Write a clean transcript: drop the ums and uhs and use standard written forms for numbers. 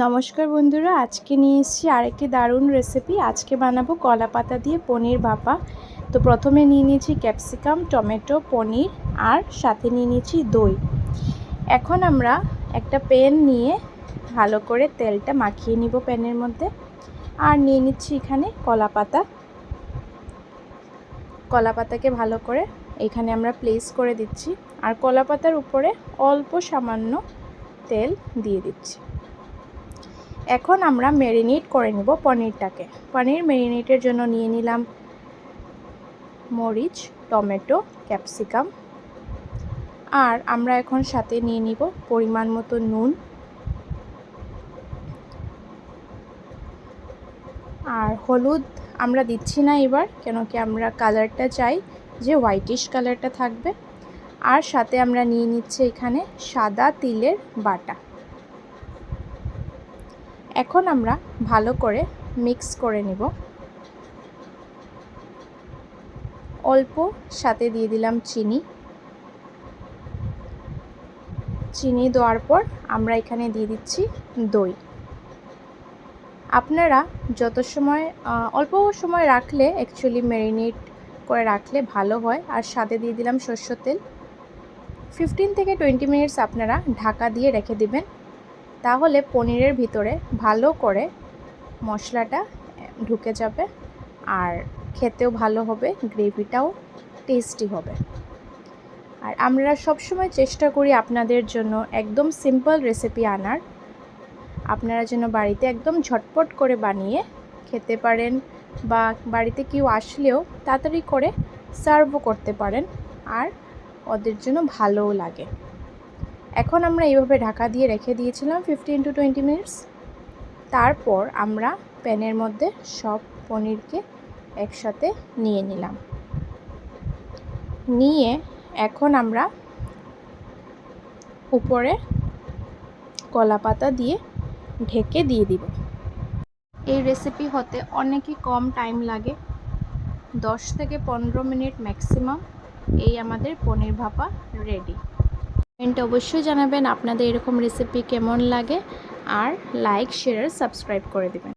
নমস্কার বন্ধুরা, আজকে নিয়ে এসেছি আরেকটি দারুণ রেসিপি। আজকে বানাবো কলা পাতা দিয়ে পনির ভাপা। তো প্রথমে নিয়ে নিয়েছি ক্যাপসিকাম, টমেটো, পনির আর সাথে নিয়ে নিয়েছি দই। এখন আমরা একটা প্যান নিয়ে ভালো করে তেলটা মাখিয়ে নিব প্যানের মধ্যে। আর নিয়ে নিচ্ছি এখানে কলা পাতা। কলা পাতাকে ভালো করে এখানে আমরা প্লেস করে দিচ্ছি। আর কলা পাতার উপরে অল্প সামান্য তেল দিয়ে দিচ্ছি। এখন আমরা ম্যারিনেট করে নেব পনিরটাকে। পনির ম্যারিনেটের জন্য নিয়ে নিলাম মরিচ, টমেটো, ক্যাপসিকাম। আর আমরা এখন সাথে নিয়ে নিব পরিমাণ মতো নুন আর হলুদ। আমরা দিচ্ছি না এবার, কেন কি আমরা কালারটা চাই যে হোয়াইটিশ কালারটা থাকবে। আর সাথে আমরা নিয়ে নিচ্ছি এখানে সাদা তিলের বাটা। এখন আমরা ভালো করে মিক্স করে নেব। অল্প সাথে দিয়ে দিলাম চিনি দেওয়ার পর আমরা এখানে দিয়ে দিচ্ছি দই। আপনারা যত সময় অল্প সময় রাখলে অ্যাকচুয়ালি ম্যারিনেট করে রাখলে ভালো হয়। আর সাথে দিয়ে দিলাম সরষের তেল। 15 থেকে 20 মিনিটস আপনারা ঢাকা দিয়ে রেখে দিবেন, তাহলে পনিরের ভিতরে ভালো করে মশলাটা ঢুকে যাবে আর খেতেও ভালো হবে, গ্রেভিটাও টেস্টি হবে। আর আমরা সবসময় চেষ্টা করি আপনাদের জন্য একদম সিম্পল রেসিপি আনার, আপনারা যেন বাড়িতে একদম ঝটপট করে বানিয়ে খেতে পারেন বা বাড়িতে কেউ আসলেও তাড়াতাড়ি করে সার্ভও করতে পারেন আর ওদের জন্য ভালোও লাগে। এখন আমরা এইভাবে ঢাকা দিয়ে রেখে দিয়েছিলাম 15 to 20 মিনিটস। তারপর আমরা প্যানের মধ্যে সব পনিরকে একসাথে নিয়ে নিলাম। নিয়ে এখন আমরা উপরে কলা পাতা দিয়ে ঢেকে দিয়ে দিব। এই রেসিপি হতে অনেকই কম টাইম লাগে, 10 থেকে 15 মিনিট ম্যাক্সিমাম। এই আমাদের পনির ভাপা রেডি। কমেন্টে অবশ্যই জানাবেন আপনাদের এরকম রেসিপি কেমন লাগে, আর লাইক, শেয়ার, সাবস্ক্রাইব করে দেবেন।